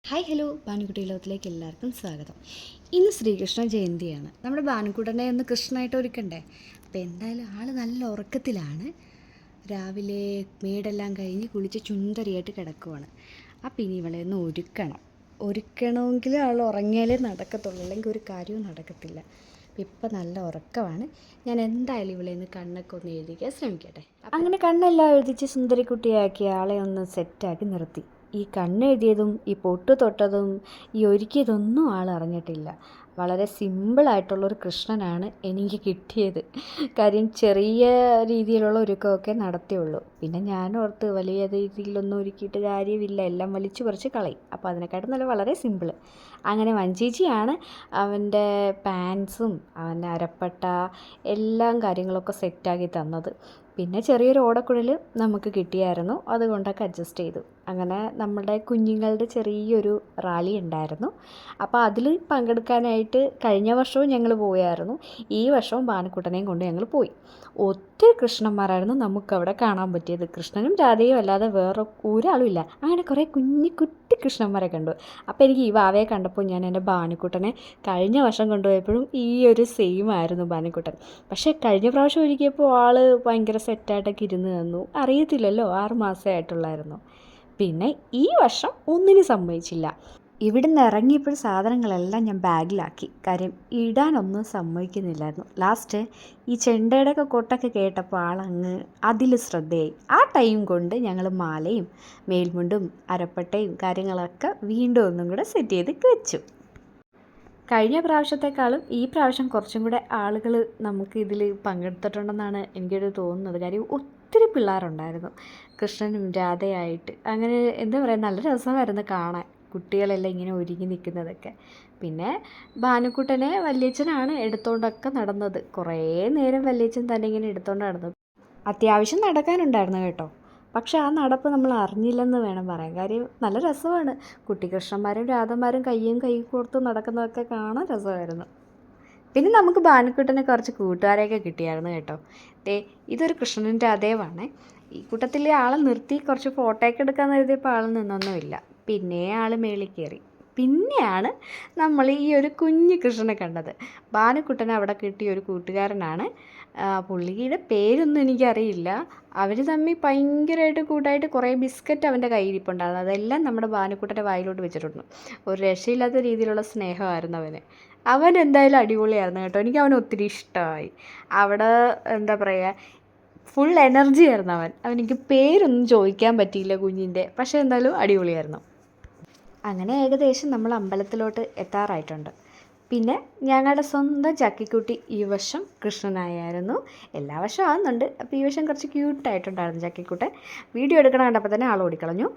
Hi hello ഭാനുക്കുട്ടി ലോകത്തിലേക്ക് എല്ലാവർക്കും സ്വാഗതം. ഇന്ന് ശ്രീകൃഷ്ണ ജയന്തിയാണ്. നമ്മുടെ ഭാനുക്കുട്ടനെ ഒന്ന് കൃഷ്ണനായിട്ട് ഒരുക്കണ്ടേ. അപ്പോൾ എന്തായാലും ആൾ നല്ല ഉറക്കത്തിലാണ്. രാവിലെ മേടെല്ലാം കഴിഞ്ഞ് കുളിച്ച് ചുന്ദരിയായിട്ട് കിടക്കുവാണ്. അപ്പം ഇനി ഇവളെ ഒന്ന് ഒരുക്കണമെങ്കിൽ ആൾ ഉറങ്ങിയാലേ നടക്കത്തുള്ളൂ, അല്ലെങ്കിൽ ഒരു കാര്യവും നടക്കത്തില്ല. അപ്പം ഇപ്പം നല്ല ഉറക്കമാണ്. ഞാൻ എന്തായാലും ഇവളെ ഒന്ന് കണ്ണൊക്കെ ഒന്ന് എഴുതിക്കാൻ ശ്രമിക്കട്ടെ. അങ്ങനെ കണ്ണെല്ലാം എഴുതിച്ച് സുന്ദരിക്കുട്ടിയാക്കി ആളെ ഒന്ന് സെറ്റാക്കി നിർത്തി. ഈ കണ്ണെഴുതിയതും ഈ പൊട്ട് തൊട്ടതും ഈ ഒരുക്കിയതൊന്നും ആൾ അറിഞ്ഞിട്ടില്ല. വളരെ സിമ്പിളായിട്ടുള്ളൊരു കൃഷ്ണനാണ് എനിക്ക് കിട്ടിയത്. കാര്യം ചെറിയ രീതിയിലുള്ള ഒരുക്കമൊക്കെ നടത്തിയുള്ളൂ. പിന്നെ ഞാൻ ഓർത്ത് വലിയ രീതിയിലൊന്നും ഒരുക്കിയിട്ട് കാര്യമില്ല, എല്ലാം വലിച്ചു പറിച്ച് കളയും. അപ്പോൾ അതിനെക്കാട്ടും നല്ല വളരെ സിമ്പിൾ. അങ്ങനെ വഞ്ചേച്ചിയാണ് അവൻ്റെ പാൻസും അവൻ്റെ അരപ്പട്ട എല്ലാം കാര്യങ്ങളൊക്കെ സെറ്റാക്കി തന്നത്. പിന്നെ ചെറിയൊരു ഓടക്കുഴൽ നമുക്ക് കിട്ടിയായിരുന്നു, അതുകൊണ്ടൊക്കെ അഡ്ജസ്റ്റ് ചെയ്തു. അങ്ങനെ നമ്മുടെ കുഞ്ഞുങ്ങളുടെ ചെറിയൊരു റാലി ഉണ്ടായിരുന്നു. അപ്പോൾ അതിൽ പങ്കെടുക്കാനായിട്ട് കഴിഞ്ഞ വർഷവും ഞങ്ങൾ പോയായിരുന്നു. ഈ വർഷവും ഭാനുക്കുട്ടനെയും കൊണ്ട് ഞങ്ങൾ പോയി. ഒത്തിരി കൃഷ്ണന്മാരായിരുന്നു നമുക്കവിടെ കാണാൻ പറ്റിയത്. കൃഷ്ണനും രാധയും അല്ലാതെ വേറെ ഒരാളും ഇല്ല. അങ്ങനെ കുറേ കുട്ടി കൃഷ്ണന്മാരെ കണ്ടു. അപ്പോൾ എനിക്ക് ഈ വാവയെ കണ്ടപ്പോൾ ഞാൻ എൻ്റെ ഭാനുക്കുട്ടനെ കഴിഞ്ഞ വർഷം കൊണ്ടുപോയപ്പോഴും ഈ ഒരു സെയിം ആയിരുന്നു ഭാനുക്കുട്ടൻ. പക്ഷേ കഴിഞ്ഞ പ്രാവശ്യം ഒരുക്കിയപ്പോൾ ആൾ ഭയങ്കര സെറ്റായിട്ടൊക്കെ ഇരുന്ന് തന്നു. അറിയത്തില്ലല്ലോ, 6 മാസമേ ആയിട്ടുള്ളായിരുന്നു. പിന്നെ ഈ വർഷം ഒന്നിനും സമ്മതിച്ചില്ല. ഇവിടുന്ന് ഇറങ്ങിയപ്പോൾ സാധനങ്ങളെല്ലാം ഞാൻ ബാഗിലാക്കി. കാര്യം ഇടാനൊന്നും സമ്മതിക്കുന്നില്ലായിരുന്നു. ലാസ്റ്റ് ഈ ചെണ്ടയുടെയൊക്കെ കൊട്ടൊക്കെ കേട്ടപ്പോൾ ആളങ്ങ് അതിൽ ശ്രദ്ധയായി. ആ ടൈം കൊണ്ട് ഞങ്ങൾ മാലയും മേൽമുണ്ടും അരപ്പട്ടയും കാര്യങ്ങളൊക്കെ വീണ്ടും ഒന്നും കൂടെ സെറ്റ് ചെയ്ത് വെച്ചു. കഴിഞ്ഞ പ്രാവശ്യത്തെക്കാളും ഈ പ്രാവശ്യം കുറച്ചും കൂടെ ആളുകൾ നമുക്ക് ഇതിൽ പങ്കെടുത്തിട്ടുണ്ടെന്നാണ് എനിക്കൊരു തോന്നുന്നത്. കാര്യം ഒത്തിരി പിള്ളേരുണ്ടായിരുന്നു കൃഷ്ണനും രാധയായിട്ട്. അങ്ങനെ എന്താ പറയുക, നല്ല രസമായിരുന്നു കാണാൻ കുട്ടികളെല്ലാം ഇങ്ങനെ ഒരുങ്ങി നിൽക്കുന്നതൊക്കെ. പിന്നെ ഭാനുക്കുട്ടനെ വല്യച്ഛനാണ് എടുത്തുകൊണ്ടൊക്കെ നടന്നത്. കുറേ നേരം വല്യച്ഛൻ തന്നെ ഇങ്ങനെ എടുത്തുകൊണ്ട് നടന്നു. അത്യാവശ്യം നടക്കാനുണ്ടായിരുന്നു കേട്ടോ. പക്ഷെ ആ നടപ്പ് നമ്മൾ അറിഞ്ഞില്ലെന്ന് വേണം പറയാൻ. കാര്യം നല്ല രസമാണ്. കുട്ടികൃഷ്ണന്മാരും രാധന്മാരും കയ്യും കോർത്ത് നടക്കുന്നതൊക്കെ കാണാൻ രസമായിരുന്നു. പിന്നെ നമുക്ക് ഭാനുക്കുട്ടനെ കുറച്ച് കൂട്ടുകാരെയൊക്കെ കിട്ടിയായിരുന്നു കേട്ടോ. ഇതൊരു കൃഷ്ണനും രാധയുമാണ്. ഈ കൂട്ടത്തിൽ ആളെ നിർത്തി കുറച്ച് ഫോട്ടോയൊക്കെ എടുക്കാമെന്ന് കരുതിയപ്പോൾ ആൾ നിന്നൊന്നുമില്ല. പിന്നെ ആൾ മേളിൽ കയറി. പിന്നെയാണ് നമ്മൾ ഈ ഒരു കുഞ്ഞു കൃഷ്ണനെ കണ്ടത്. ഭാനുക്കുട്ടനെ അവിടെ കിട്ടിയ ഒരു കൂട്ടുകാരനാണ്. പുള്ളിയുടെ പേരൊന്നും എനിക്കറിയില്ല. അവർ തമ്മിൽ ഭയങ്കരമായിട്ട് കൂട്ടായിട്ട് കുറേ ബിസ്ക്കറ്റ് അവൻ്റെ കയ്യിരിപ്പുണ്ടായിരുന്നു. അതെല്ലാം നമ്മുടെ ഭാനുക്കുട്ടൻ്റെ വായിലോട്ട് വെച്ചിട്ടുണ്ട്. ഒരു രക്ഷയില്ലാത്ത രീതിയിലുള്ള സ്നേഹമായിരുന്നു അവന്. അവൻ എന്തായാലും അടിപൊളിയായിരുന്നു കേട്ടോ. എനിക്ക് അവനെ ഒത്തിരി ഇഷ്ടമായി. അവിടെ എന്താ പറയുക, ഫുൾ എനർജി ആയിരുന്നു അവൻ. അവനെനിക്ക് പേരൊന്നും ചോദിക്കാൻ പറ്റിയില്ല കുഞ്ഞിൻ്റെ, പക്ഷേ എന്തായാലും അടിപൊളിയായിരുന്നു. അങ്ങനെ ഏകദേശം നമ്മൾ അമ്പലത്തിലോട്ട് എത്താറായിട്ടുണ്ട്. പിന്നെ ഞങ്ങളുടെ സ്വന്തം ചക്കിക്കുട്ടി ഈ വർഷം കൃഷ്ണനായിരുന്നു. എല്ലാ വർഷവും ആകുന്നുണ്ട്. അപ്പോൾ ഈ വർഷം കുറച്ച് ക്യൂട്ടായിട്ടുണ്ടായിരുന്നു ചക്കിക്കുട്ടൻ. വീഡിയോ എടുക്കണം കണ്ടപ്പോൾ തന്നെ ആൾ ഓടിക്കളഞ്ഞു.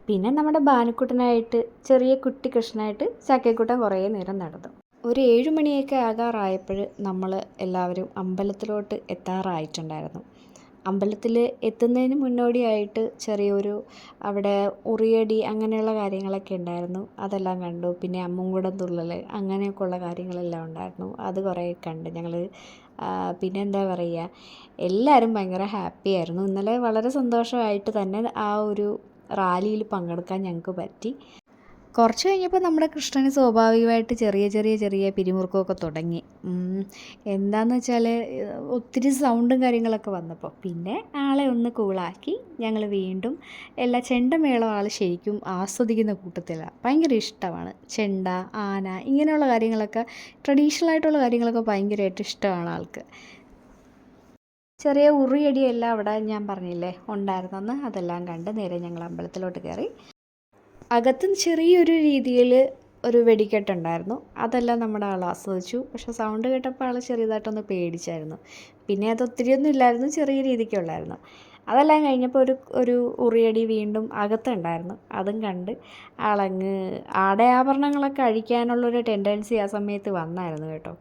പിന്നെ നമ്മുടെ ഭാനുക്കുട്ടനായിട്ട് ചെറിയ കുട്ടി കൃഷ്ണനായിട്ട് ചക്കിക്കുട്ടൻ കുറേ നേരം നടന്നു. ഒരു 7 മണിയൊക്കെ ആകാറായപ്പോൾ നമ്മൾ എല്ലാവരും അമ്പലത്തിലോട്ട് എത്താറായിട്ടുണ്ടായിരുന്നു. അമ്പലത്തിൽ എത്തുന്നതിന് മുന്നോടിയായിട്ട് ചെറിയൊരു അവിടെ ഉറിയടി അങ്ങനെയുള്ള കാര്യങ്ങളൊക്കെ ഉണ്ടായിരുന്നു. അതെല്ലാം കണ്ടു. പിന്നെ അമ്മൻകുടം തുള്ളൽ അങ്ങനെയൊക്കെയുള്ള കാര്യങ്ങളെല്ലാം ഉണ്ടായിരുന്നു. അത് കുറേ കണ്ട് ഞങ്ങൾ. പിന്നെ എന്താ പറയുക, എല്ലാവരും ഭയങ്കര ഹാപ്പി ആയിരുന്നു. ഇന്നലെ വളരെ സന്തോഷമായിട്ട് തന്നെ ആ ഒരു റാലിയിൽ പങ്കെടുക്കാൻ ഞങ്ങൾക്ക് പറ്റി. കുറച്ച് കഴിഞ്ഞപ്പോൾ നമ്മുടെ കൃഷ്ണന് സ്വാഭാവികമായിട്ട് ചെറിയ പിരിമുറുക്കമൊക്കെ തുടങ്ങി. എന്താണെന്ന് വെച്ചാൽ ഒത്തിരി സൗണ്ടും കാര്യങ്ങളൊക്കെ വന്നപ്പോൾ പിന്നെ ആളെ ഒന്ന് കൂളാക്കി ഞങ്ങൾ വീണ്ടും എല്ലാ ചെണ്ടമേളം ആൾ ശരിക്കും ആസ്വദിക്കുന്ന കൂട്ടത്തിലാണ്. ഭയങ്കര ഇഷ്ടമാണ് ചെണ്ട, ആന ഇങ്ങനെയുള്ള കാര്യങ്ങളൊക്കെ, ട്രഡീഷണൽ ആയിട്ടുള്ള കാര്യങ്ങളൊക്കെ ഭയങ്കരമായിട്ട് ഇഷ്ടമാണ് ആൾക്ക്. ചെറിയ ഉറിയടിയെല്ലാം അവിടെ ഞാൻ പറഞ്ഞില്ലേ ഉണ്ടായിരുന്നെന്ന്, അതെല്ലാം കണ്ട് നേരെ ഞങ്ങൾ അമ്പലത്തിലോട്ട് കയറി. അകത്തും ചെറിയൊരു രീതിയിൽ ഒരു വെടിക്കെട്ടുണ്ടായിരുന്നു. അതെല്ലാം നമ്മുടെ ആൾ ആസ്വദിച്ചു. പക്ഷേ സൗണ്ട് കേട്ടപ്പോൾ ആൾ ചെറിയതായിട്ടൊന്ന് പേടിച്ചായിരുന്നു. പിന്നെ അത് ഒത്തിരിയൊന്നും ഇല്ലായിരുന്നു, ചെറിയ രീതിക്കുള്ളായിരുന്നു. അതെല്ലാം കഴിഞ്ഞപ്പോൾ ഒരു ഉറിയടി വീണ്ടും അകത്തുണ്ടായിരുന്നു. അതും കണ്ട് ആളങ്ങ് ആടയാഭരണങ്ങളൊക്കെ അഴിക്കാനുള്ളൊരു ടെൻഡൻസി ആ സമയത്ത് വന്നായിരുന്നു കേട്ടോ.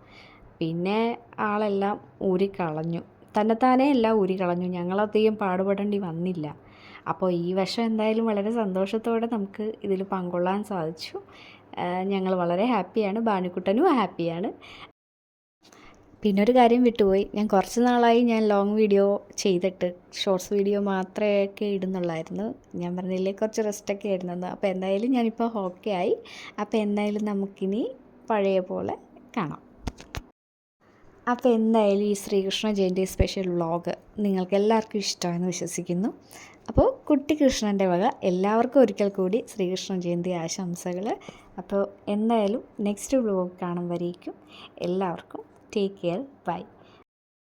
പിന്നെ ആളെല്ലാം ഊരിക്കളഞ്ഞു. തന്നെത്താനെ എല്ലാം ഊരിക്കളഞ്ഞു. ഞങ്ങളധികം പാടുപെടേണ്ടി വന്നില്ല. അപ്പോൾ ഈ വർഷം എന്തായാലും വളരെ സന്തോഷത്തോടെ നമുക്ക് ഇതിൽ പങ്കൊള്ളാൻ സാധിച്ചു. ഞങ്ങൾ വളരെ ഹാപ്പിയാണ്. ഭാനുക്കുട്ടനും ഹാപ്പിയാണ്. പിന്നെ ഒരു കാര്യം വിട്ടുപോയി, ഞാൻ കുറച്ച് നാളായി ഞാൻ ലോങ് വീഡിയോ ചെയ്തിട്ട് ഷോർട്സ് വീഡിയോ മാത്രമേ ഇടുന്നുള്ളായിരുന്നു. ഞാൻ പറഞ്ഞില്ലേ കുറച്ച് റെസ്റ്റൊക്കെ ആയിരുന്നെന്ന്. അപ്പോൾ എന്തായാലും ഞാനിപ്പോൾ ഓക്കെ ആയി. അപ്പോൾ എന്തായാലും നമുക്കിനി പഴയ പോലെ കാണാം. അപ്പോൾ എന്തായാലും ഈ ശ്രീകൃഷ്ണ ജയന്തി സ്പെഷ്യൽ വ്ളോഗ് നിങ്ങൾക്ക് എല്ലാവർക്കും ഇഷ്ടമാണെന്ന് വിശ്വസിക്കുന്നു. അപ്പോൾ കുട്ടി കൃഷ്ണൻ്റെ വക എല്ലാവർക്കും ഒരിക്കൽ കൂടി ശ്രീകൃഷ്ണ ജയന്തി ആശംസകൾ. അപ്പോൾ എന്തായാലും നെക്സ്റ്റ് വ്ളോഗ് കാണുമ്പോഴേക്കും എല്ലാവർക്കും ടേക്ക് കെയർ, ബൈ.